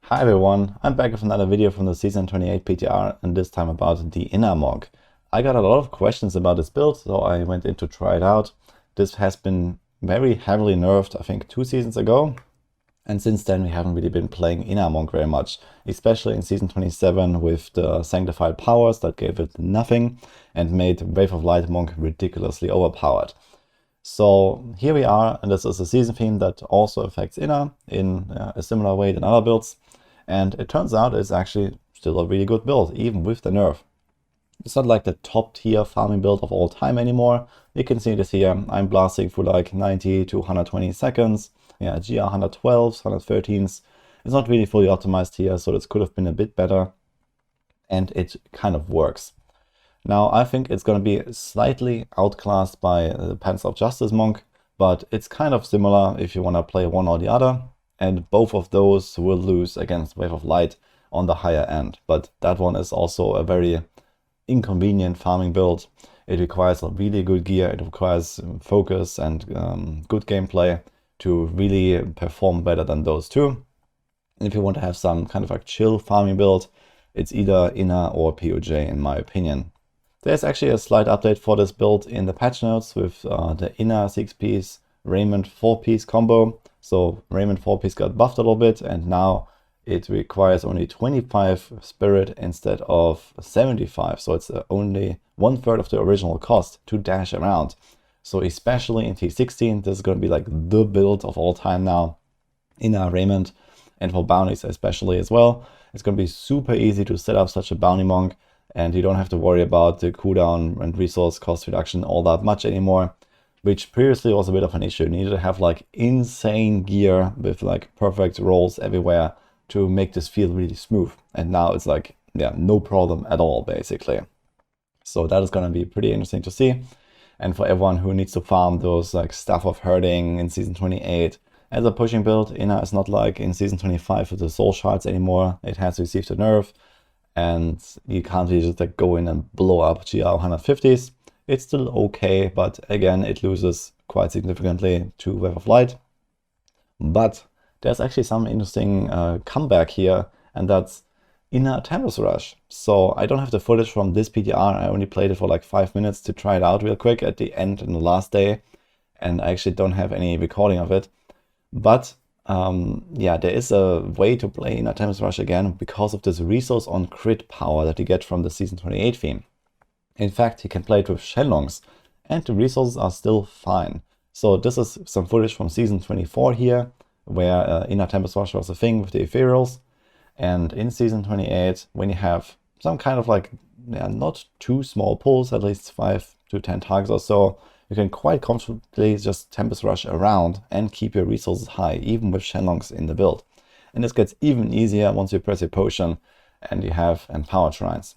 Hi everyone, I'm back with another video from the Season 28 PTR, and this time about the Inner Monk. I got a lot of questions about this build, so I went in to try it out. This has been very heavily nerfed, I think 2 seasons ago, and since then we haven't really been playing Inner Monk very much, especially in Season 27 with the Sanctified Powers that gave it nothing and made Wave of Light Monk ridiculously overpowered. So here we are, and this is a season theme that also affects Inner in a similar way than other builds. And it turns out it's actually still a really good build, even with the nerf. It's not like the top tier farming build of all time anymore. You can see this here. I'm blasting for like 90 to 120 seconds. Yeah, GR 112s, 113s. It's not really fully optimized here, so this could have been a bit better. And it kind of works. Now, I think it's going to be slightly outclassed by the Path of Justice Monk, but it's kind of similar if you want to play one or the other. And both of those will lose against Wave of Light on the higher end. But that one is also a very inconvenient farming build. It requires a really good gear, it requires focus and good gameplay to really perform better than those two. And if you want to have some kind of like chill farming build, it's either Inner or POJ in my opinion. There's actually a slight update for this build in the patch notes with the Inner 6-piece Raiment 4-piece combo. So Raiment 4-piece got buffed a little bit, and now it requires only 25 spirit instead of 75. So it's only 1/3 of the original cost to dash around. So especially in T16, this is going to be like the build of all time now in our Raiment, and for bounties especially as well. It's going to be super easy to set up such a bounty monk, and you don't have to worry about the cooldown and resource cost reduction all that much anymore, which previously was a bit of an issue. You needed to have like insane gear with like perfect rolls everywhere to make this feel really smooth. And now it's like, yeah, no problem at all, basically. So that is going to be pretty interesting to see. And for everyone who needs to farm those like Staff of Herding in Season 28, as a pushing build, Inner is not like in Season 25 with the Soul Shards anymore. It has received a nerf, and you can't really just like go in and blow up GR 150s. It's still okay, but again, it loses quite significantly to Wave of Light. But there's actually some interesting comeback here, and that's Inner Tempest Rush. So I don't have the footage from this PTR. I only played it for like 5 minutes to try it out real quick at the end in the last day, and I actually don't have any recording of it. But yeah, there is a way to play Inner Tempest Rush again because of this resource on crit power that you get from the Season 28 theme. In fact, you can play it with Shenlongs, and the resources are still fine. So this is some footage from Season 24 here, where Inner Tempest Rush was a thing with the Ethereals. And in Season 28, when you have some kind of like, not too small pulls, at least 5 to 10 targets or so, you can quite comfortably just Tempest Rush around and keep your resources high, even with Shenlongs in the build. And this gets even easier once you press your potion and you have Empowered Shrines.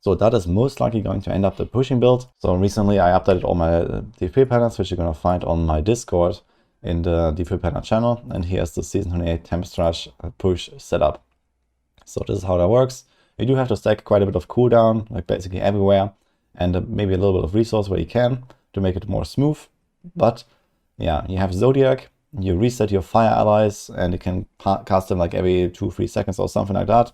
So that is most likely going to end up the pushing build. So recently I updated all my D3 planners, which you're going to find on my Discord in the D3 planner channel. And here's the Season 28 Tempest Rush push setup. So this is how that works. You do have to stack quite a bit of cooldown, like basically everywhere, and maybe a little bit of resource where you can to make it more smooth. But yeah, you have Zodiac, you reset your fire allies, and you can cast them like every 2-3 seconds or something like that.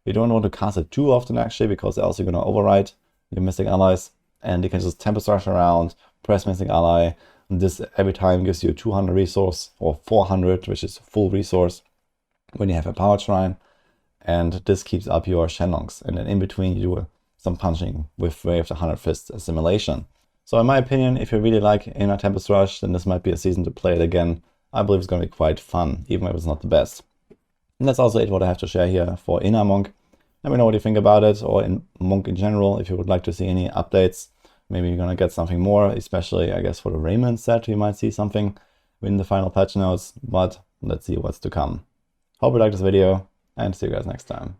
You don't want to cast it too often actually, because they're also going to override your missing allies. And you can just Tempest Rush around, press missing ally. And this every time gives you 200 resource, or 400, which is full resource when you have a Empowered Shrine. And this keeps up your Shenlongs. And then in between you do some punching with Wave the 100 Fist Assimilation. So in my opinion, if you really like Inner Tempest Rush, then this might be a season to play it again. I believe it's going to be quite fun, even if it's not the best. And that's also it what I have to share here for Inner Monk. Let me know what you think about it, or in Monk in general, if you would like to see any updates. Maybe you're going to get something more, especially I guess for the Raiment set, you might see something in the final patch notes, but let's see what's to come. Hope you liked this video, and see you guys next time.